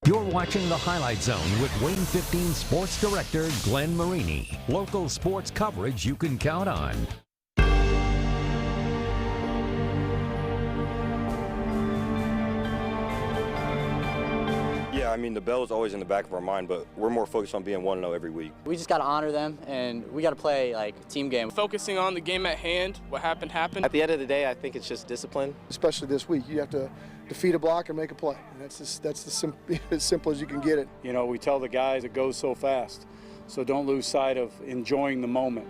You're watching the Highlight Zone with Wayne 15 Sports Director Glenn Marini. Local sports coverage you can count on. Yeah, I mean, the bell is always in the back of our mind, but we're more focused on being 1-0 every week. We just got to honor them, and we got to play like a team game. Focusing on the game at hand, what happened. At the end of the day, I think it's just discipline. Especially this week, you have to defeat a block and make a play. And that's as simple as you can get it. You know, we tell the guys it goes so fast, so don't lose sight of enjoying the moment.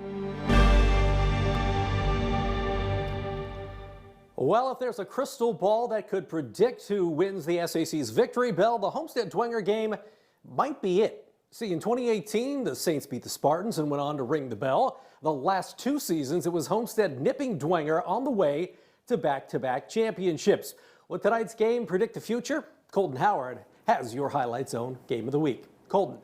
Well, if there's a crystal ball that could predict who wins the SAC's victory bell, the Homestead Dwenger game might be it. See, in 2018, the Saints beat the Spartans and went on to ring the bell. The last 2 seasons, it was Homestead nipping Dwenger on the way to back-to-back championships. Will tonight's game predict the future? Colton Howard has your Highlight Zone Game of the Week. Colton.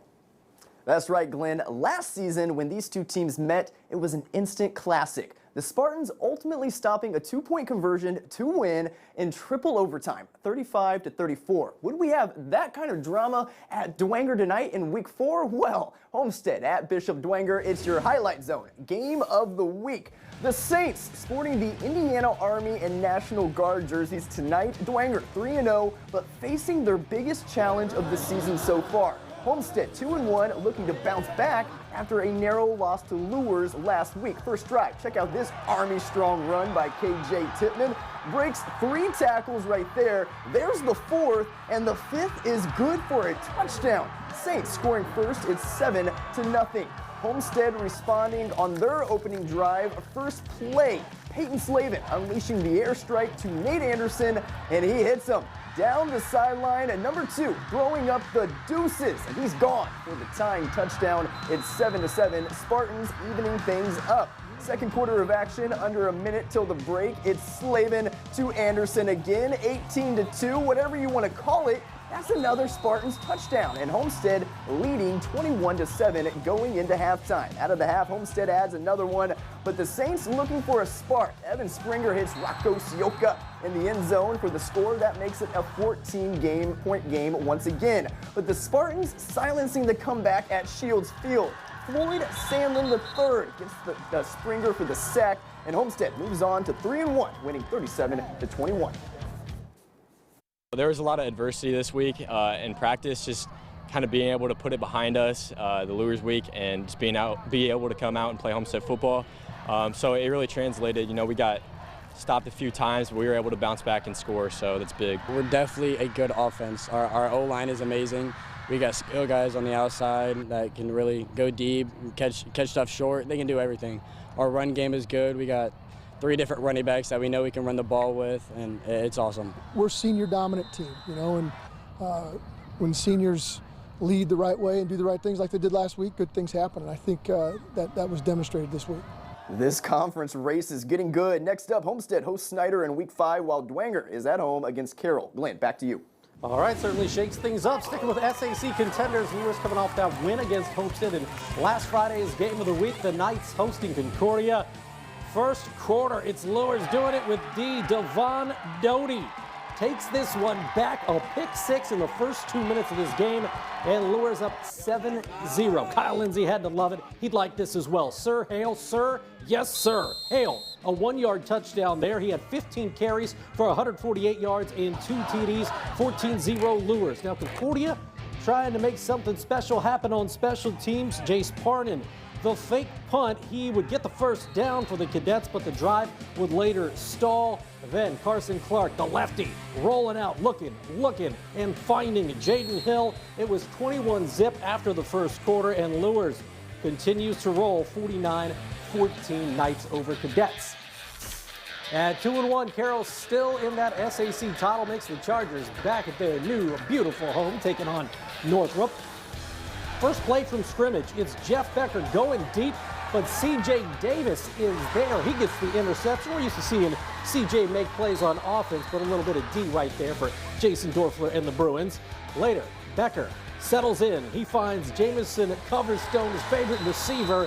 That's right, Glenn. Last season, when these two teams met, it was an instant classic. The Spartans ultimately stopping a 2-point conversion to win in triple overtime, 35-34. Would we have that kind of drama at Dwenger tonight in week 4? Well, Homestead at Bishop Dwenger, it's your Highlight Zone Game of the Week. The Saints sporting the Indiana Army and National Guard jerseys tonight. Dwenger 3-0, but facing their biggest challenge of the season so far. Homestead 2-1, looking to bounce back after a narrow loss to Lures last week. First drive, check out this Army strong run by KJ Tippman. Breaks 3 tackles right there. There's the 4th, and the 5th is good for a touchdown. Saints scoring first, it's 7-0. Homestead responding on their opening drive. First play, Peyton Slavin unleashing the airstrike to Nate Anderson, and he hits him down the sideline. And number 2 throwing up the deuces, and he's gone for the tying touchdown. It's 7-7. Spartans evening things up. Second quarter of action, under a minute till the break. It's Slavin to Anderson again, 18-2, whatever you want to call it. That's another Spartans touchdown, and Homestead leading 21-7 going into halftime. Out of the half, Homestead adds another one, but the Saints looking for a spark. Evan Springer hits Rocco Sioka in the end zone for the score. That makes it a 14-point game once again. But the Spartans silencing the comeback at Shields Field. Floyd Sandlin III gets the Springer for the sack, and Homestead moves on to 3-1, winning 37-21. There was a lot of adversity this week in practice, just kind of being able to put it behind us the Lures week and just being able to come out and play Homestead football. So it really translated. You know, we got stopped a few times, but we were able to bounce back and score, so that's big. We're definitely a good offense. Our O-line is amazing. We got skill guys on the outside that can really go deep, catch stuff short. They can do everything. Our run game is good. We got 3 different running backs that we know we can run the ball with, and it's awesome. We're a senior dominant team, you know, and when seniors lead the right way and do the right things like they did last week, good things happen, and I think that was demonstrated this week. This conference race is getting good. Next up, Homestead hosts Snyder in week 5, while Dwenger is at home against Carroll. Glenn, back to you. All right, certainly shakes things up. Sticking with SAC contenders, Lures coming off that win against Homestead in last Friday's game of the week. The Knights hosting Concordia. First quarter, it's Lures doing it with Devon Doty. Takes this one back, a pick 6 in the first 2 minutes of this game, and Lures up 7-0. Kyle Lindsay had to love it. He'd like this as well. Sir Hale, sir, yes sir. Hale, a 1-yard touchdown there. He had 15 carries for 148 yards and 2 TDs, 14-0 Lures. Now Concordia trying to make something special happen on special teams. Jace Parnan, the fake punt, he would get the first down for the Cadets, but the drive would later stall. Then Carson Clark, the lefty, rolling out, looking, and finding Jaden Hill. It was 21-zip after the first quarter, and Lures continues to roll 49-14 Knights over Cadets. At 2-1, Carroll still in that SAC title mix. The Chargers back at their new beautiful home, taking on Northrop. First play from scrimmage, it's Jeff Becker going deep, but C.J. Davis is there. He gets the interception. We're used to seeing C.J. make plays on offense, but a little bit of D right there for Jason Dorfler and the Bruins. Later, Becker settles in. He finds Jamison Coverstone, his favorite receiver.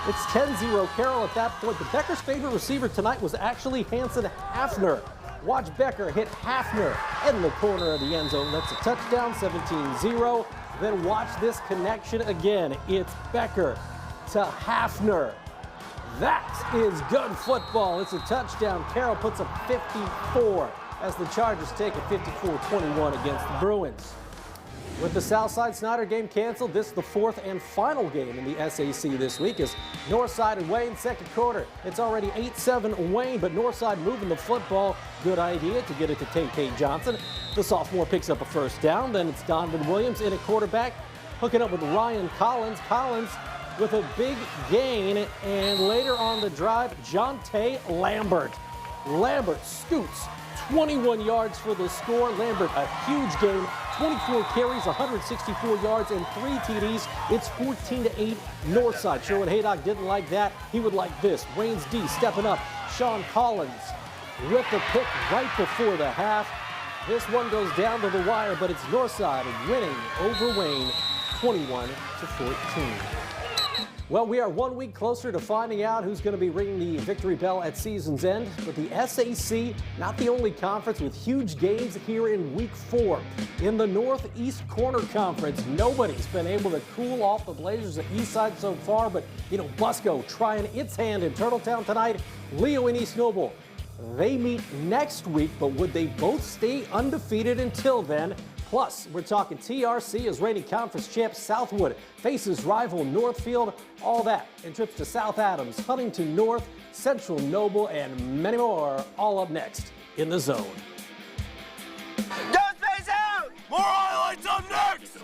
It's 10-0 Carroll at that point. But Becker's favorite receiver tonight was actually Hanson Hafner. Watch Becker hit Hafner in the corner of the end zone. That's a touchdown, 17-0. Then watch this connection again. It's Becker to Hafner. That is good football. It's a touchdown. Carroll puts up 54 as the Chargers take a 54-21 against the Bruins. With the Southside Snyder game canceled, this is the fourth and final game in the SAC this week as Northside and Wayne second quarter. It's already 8-7 Wayne, but Northside moving the football. Good idea to get it to Tay Johnson. The sophomore picks up a first down. Then it's Donovan Williams in at quarterback, hooking up with Ryan Collins. Collins with a big gain, and later on the drive, Jonte Lambert. Lambert scoots 21 yards for the score. Lambert, a huge game, 24 carries, 164 yards, and 3 TDs. It's 14-8 Northside. Sherwood Haydock didn't like that. He would like this. Wayne's D stepping up. Sean Collins with the pick right before the half. This one goes down to the wire, but it's Northside winning over Wayne 21-14. Well, we are 1 week closer to finding out who's going to be ringing the victory bell at season's end. But the SAC, not the only conference with huge games here in week 4. In the Northeast Corner Conference, nobody's been able to cool off the Blazers at Eastside so far. But, Busco trying its hand in Turtletown tonight. Leo and East Noble, they meet next week, but would they both stay undefeated until then? Plus, we're talking TRC as reigning conference champ Southwood faces rival Northfield. All that and trips to South Adams, Huntington North, Central Noble, and many more. All up next in The Zone. Go space out! More highlights up next!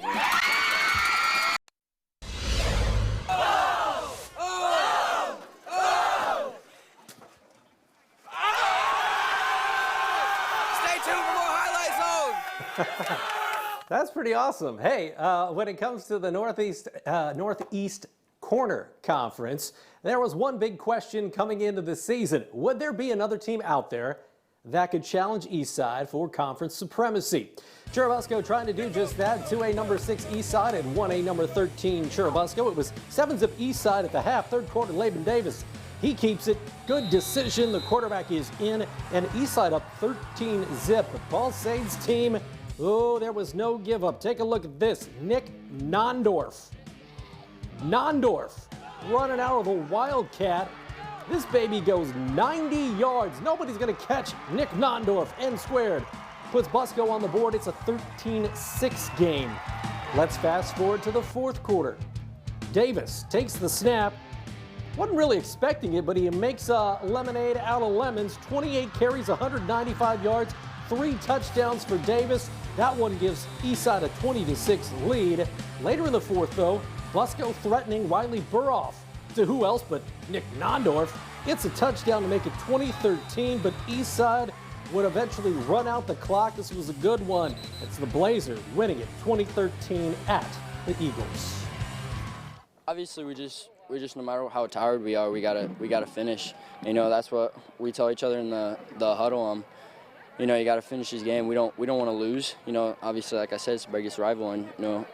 Stay tuned for more Highlight Zone! That's pretty awesome. Hey, when it comes to the Northeast Corner Conference, there was one big question coming into the season. Would there be another team out there that could challenge Eastside for conference supremacy? Churubusco trying to do just that. 2A number 6 Eastside and 1A number 13 Churubusco. It was 7-zip Eastside at the half. Third quarter, Laban Davis, he keeps it. Good decision. The quarterback is in, and Eastside up 13-zip. The Ball Sade's team, oh, there was no give up. Take a look at this. Nick Nondorf. Nondorf running out of the Wildcat. This baby goes 90 yards. Nobody's going to catch Nick Nondorf. N squared. Puts Busco on the board. It's a 13-6 game. Let's fast forward to the fourth quarter. Davis takes the snap. Wasn't really expecting it, but he makes a lemonade out of lemons. 28 carries, 195 yards, 3 touchdowns for Davis. That one gives Eastside a 20-6 lead. Later in the fourth, though, Busco threatening Wiley Burhoff to who else but Nick Nondorf. It's a touchdown to make it 20-13, but Eastside would eventually run out the clock. This was a good one. It's the Blazers winning it 20-13 at the Eagles. Obviously, we just no matter how tired we are, we gotta finish. That's what we tell each other in the huddle. You got to finish this game. We don't want to lose. Obviously, like I said, it's the biggest rival, and no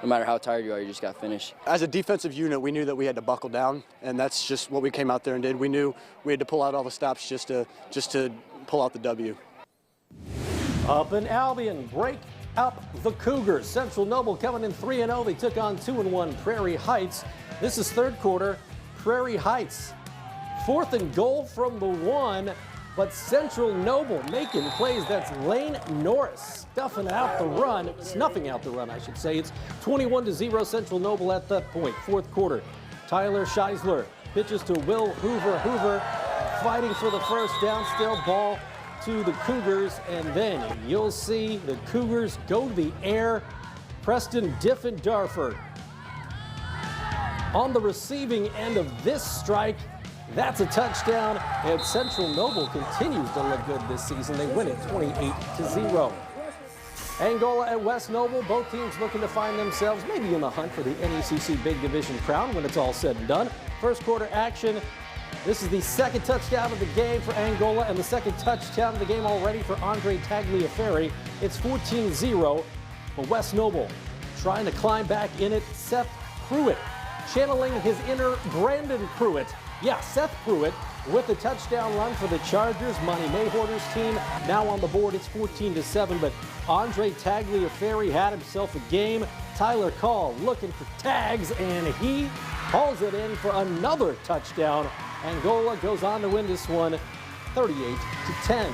matter how tired you are, you just got to finish. As a defensive unit, we knew that we had to buckle down, and that's just what we came out there and did. We knew we had to pull out all the stops just to pull out the W. Up in Albion, break up the Cougars. Central Noble coming in 3-0. They took on 2-1 Prairie Heights. This is third quarter. Prairie Heights, 4th and goal from the 1. But Central Noble making plays. That's Lane Norris snuffing out the run, I should say. It's 21-0 Central Noble at that point. Fourth quarter, Tyler Scheisler pitches to Will Hoover. Hoover fighting for the first down, still ball to the Cougars. And then you'll see the Cougars go to the air. Preston Diffendarfer on the receiving end of this strike. That's a touchdown, and Central Noble continues to look good this season. They win it 28-0. Angola and West Noble, both teams looking to find themselves maybe in the hunt for the NECC Big Division crown when it's all said and done. First quarter action. This is the second touchdown of the game for Angola and the second touchdown of the game already for Andre Tagliaferri. It's 14-0 for West Noble. Trying to climb back in it, Seth Pruitt, channeling his inner Brandon Pruitt. Yeah, Seth Pruitt with the touchdown run for the Chargers. Monty Mayhorter's team now on the board. It's 14-7, but Andre Tagliaferri had himself a game. Tyler Call looking for tags, and he hauls it in for another touchdown. Angola goes on to win this one 38-10.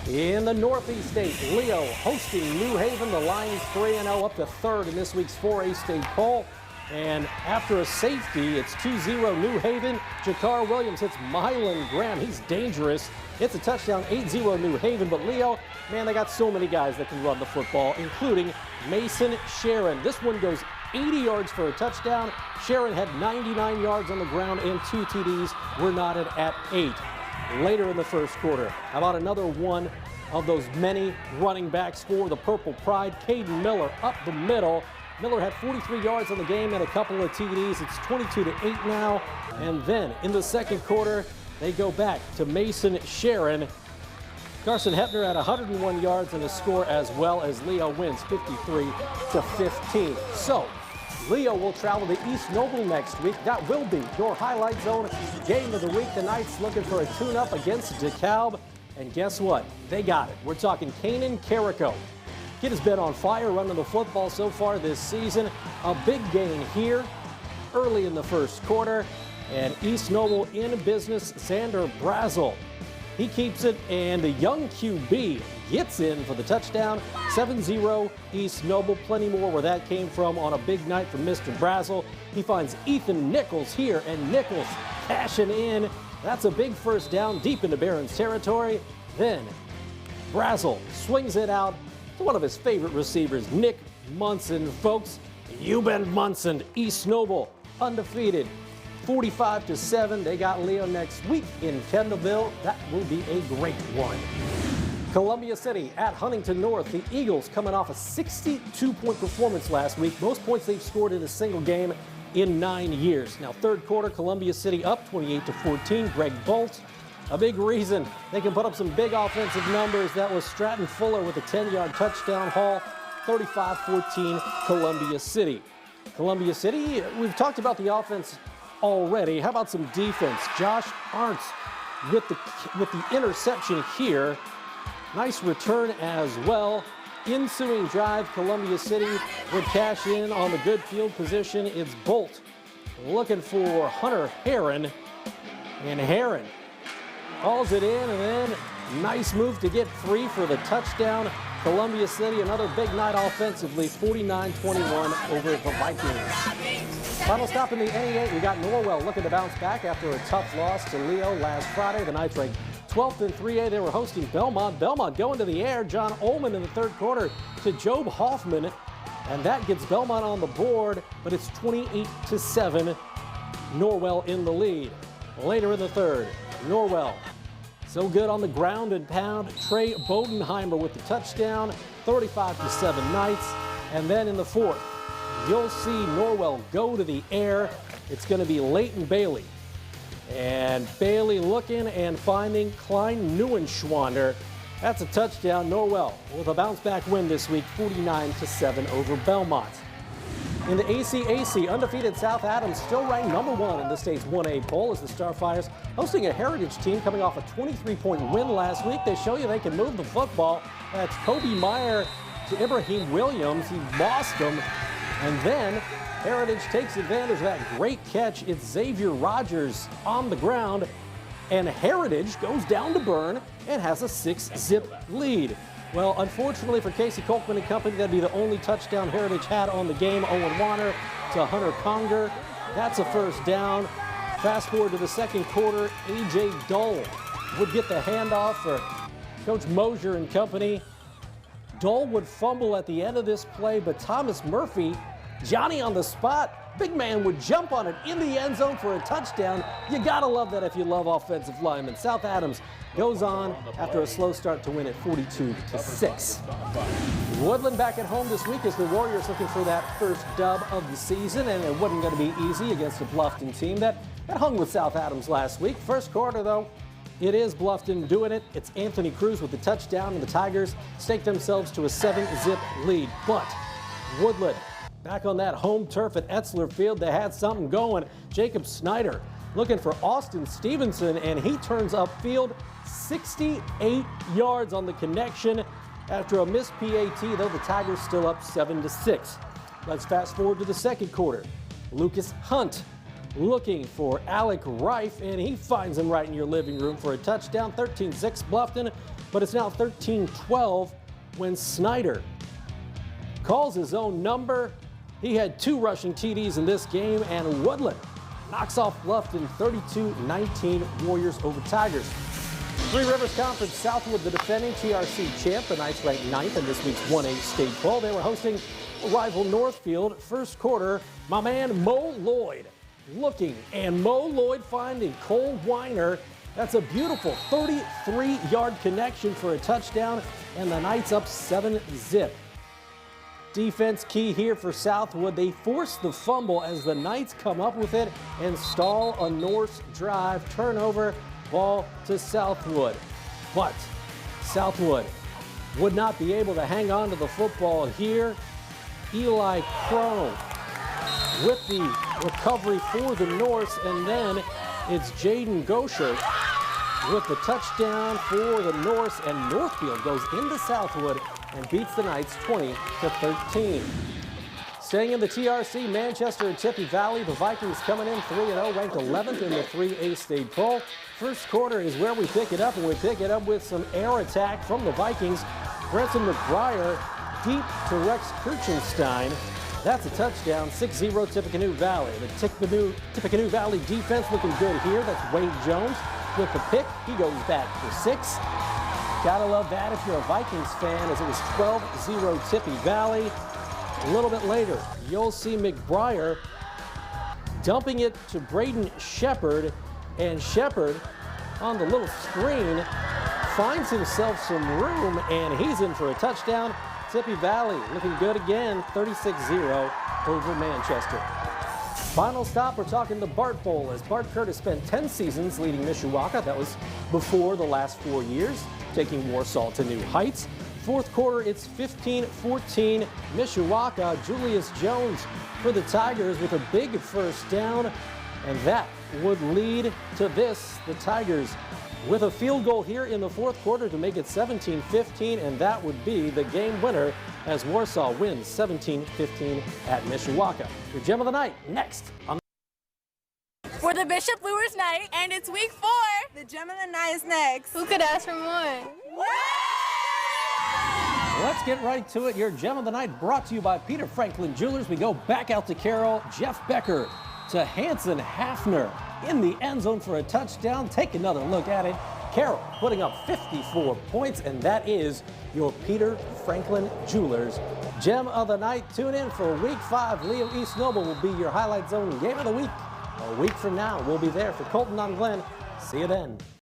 In the Northeast state, Leo hosting New Haven. The Lions 3-0 up to third in this week's 4A state poll. And after a safety, it's 2-0 New Haven. Jakar Williams hits Mylan Graham. He's dangerous. It's a touchdown, 8-0 New Haven. But Leo, man, they got so many guys that can run the football, including Mason Sharon. This one goes 80 yards for a touchdown. Sharon had 99 yards on the ground and 2 TDs. Were knotted at 8. Later in the first quarter, how about another one of those many running backs for the Purple Pride? Caden Miller up the middle. Miller had 43 yards on the game and a couple of TDs. It's 22-8 now. And then in the second quarter, they go back to Mason Sharon. Carson Hepner had 101 yards and a score, as well as Leo wins 53-15. So Leo will travel to East Noble next week. That will be your Highlight Zone game of the week. The Knights looking for a tune-up against DeKalb. And guess what? They got it. We're talking Kanan Carrico. Kid has been on fire running the football so far this season. A big gain here early in the first quarter. And East Noble in business, Xander Brazel. He keeps it, and the young QB gets in for the touchdown. 7-0 East Noble. Plenty more where that came from on a big night from Mr. Brazel. He finds Ethan Nichols here, and Nichols cashing in. That's a big first down deep into Barron's territory. Then Brazel swings it out to one of his favorite receivers, Nick Munson. Folks, Euben Munson, East Noble, undefeated. 45-7. They got Leo next week in Kendallville. That will be a great one. Columbia City at Huntington North. The Eagles coming off a 62-point performance last week. Most points they've scored in a single game in 9 years. Now, third quarter, Columbia City up 28-14. Greg Bolt, a big reason they can put up some big offensive numbers. That was Stratton Fuller with a 10-yard touchdown haul. 35-14 Columbia City. Columbia City, we've talked about the offense already. How about some defense? Josh Arntz with the interception here. Nice return as well. Ensuing drive, Columbia City would cash in on the good field position. It's Bolt looking for Hunter Heron, and Heron calls it in, and then nice move to get free for the touchdown. Columbia City, another big night offensively, 49-21 over the Vikings. Final stop in the A8, we got Norwell looking to bounce back after a tough loss to Leo last Friday. The Knights ranked 12th in 3A. They were hosting Belmont. Belmont going to the air. John Ullman in the third quarter to Job Hoffman, and that gets Belmont on the board, but it's 28-7. Norwell in the lead. Later in the third, Norwell so good on the ground and pound. Trey Bodenheimer with the touchdown, 35-7 Knights. And then in the fourth, you'll see Norwell go to the air. It's going to be Leighton Bailey. And Bailey looking and finding Klein Neuenschwander. That's a touchdown. Norwell with a bounce-back win this week, 49-7 over Belmont. In the ACAC, undefeated South Adams still ranked #1 in the state's 1A poll as the Starfires hosting a Heritage team coming off a 23-point win last week. They show you they can move the football. That's Kobe Meyer to Ibrahim Williams. He lost him. And then Heritage takes advantage of that great catch. It's Xavier Rogers on the ground. And Heritage goes down to burn and has a 6-zip lead. Well, unfortunately for Casey Colkman and company, that'd be the only touchdown Heritage had on the game. Owen Warner to Hunter Conger. That's a first down. Fast forward to the second quarter, A.J. Dull would get the handoff for Coach Mosier and company. Dull would fumble at the end of this play, but Thomas Murphy, Johnny on the spot, big man would jump on it in the end zone for a touchdown. You gotta love that if you love offensive linemen. South Adams goes on after a slow start to win at 42-6. Woodland back at home this week as the Warriors looking for that first dub of the season, and it wasn't going to be easy against a Bluffton team that hung with South Adams last week. First quarter, though, it is Bluffton doing it. It's Anthony Cruz with the touchdown, and the Tigers stake themselves to a 7-zip lead. But Woodland back on that home turf at Etzler Field, they had something going. Jacob Snyder looking for Austin Stevenson, and he turns upfield 68 yards on the connection after a missed PAT, though the Tigers still up 7-6. Let's fast forward to the second quarter. Lucas Hunt looking for Alec Reif, and he finds him right in your living room for a touchdown. 13-6 Bluffton, but it's now 13-12 when Snyder calls his own number. He had 2 rushing TDs in this game, and Woodland knocks off Bluffton 32-19 Warriors over Tigers. Three Rivers Conference Southwood, the defending TRC champ. The Knights ranked 9th in this week's 1A state poll. They were hosting rival Northfield. First quarter, my man Mo Lloyd looking, and Mo Lloyd finding Cole Weiner. That's a beautiful 33-yard connection for a touchdown, and the Knights up 7-zip. Defense key here for Southwood. They force the fumble as the Knights come up with it and stall a Norse drive. Turnover, ball to Southwood. But Southwood would not be able to hang on to the football here. Eli Crone with the recovery for the Norse, and then it's Jaden Gosher with the touchdown for the Norse, and Northfield goes into Southwood and beats the Knights 20-13. Staying in the TRC, Manchester and Tippy Valley, the Vikings coming in 3-0, ranked 11th in the 3A state poll. First quarter is where we pick it up, and we pick it up with some air attack from the Vikings. Branson McBriar deep to Rex Kirchenstein. That's a touchdown, 6-0 Tippecanoe Valley. The Tippecanoe Valley defense looking good here. That's Wade Jones with the pick. He goes back for 6. Gotta love that if you're a Vikings fan, as it was 12-0 Tippy Valley. A little bit later, you'll see McBriar dumping it to Braden Shepard, and Shepard on the little screen finds himself some room, and he's in for a touchdown. Tippy Valley looking good again, 36-0 over Manchester. Final stop, we're talking the Bart Bowl, as Bart Curtis spent 10 seasons leading Mishawaka. That was before the last 4 years, taking Warsaw to new heights. Fourth quarter, it's 15-14 Mishawaka. Julius Jones for the Tigers with a big first down, and that would lead to this. The Tigers with a field goal here in the fourth quarter to make it 17-15, and that would be the game winner as Warsaw wins 17-15 at Mishawaka. Your Gem of the Night next on We're the Bishop Lures Night, and it's week 4. The Gem of the Night is next. Who could ask for more? Let's get right to it. Your Gem of the Night brought to you by Peter Franklin Jewelers. We go back out to Carroll. Jeff Becker to Hanson Hafner in the end zone for a touchdown. Take another look at it. Carroll putting up 54 points, and that is your Peter Franklin Jewelers Gem of the Night. Tune in for week 5. Leo East Noble will be your Highlight Zone Game of the Week. A week from now, we'll be there for Colton on Glen. See you then.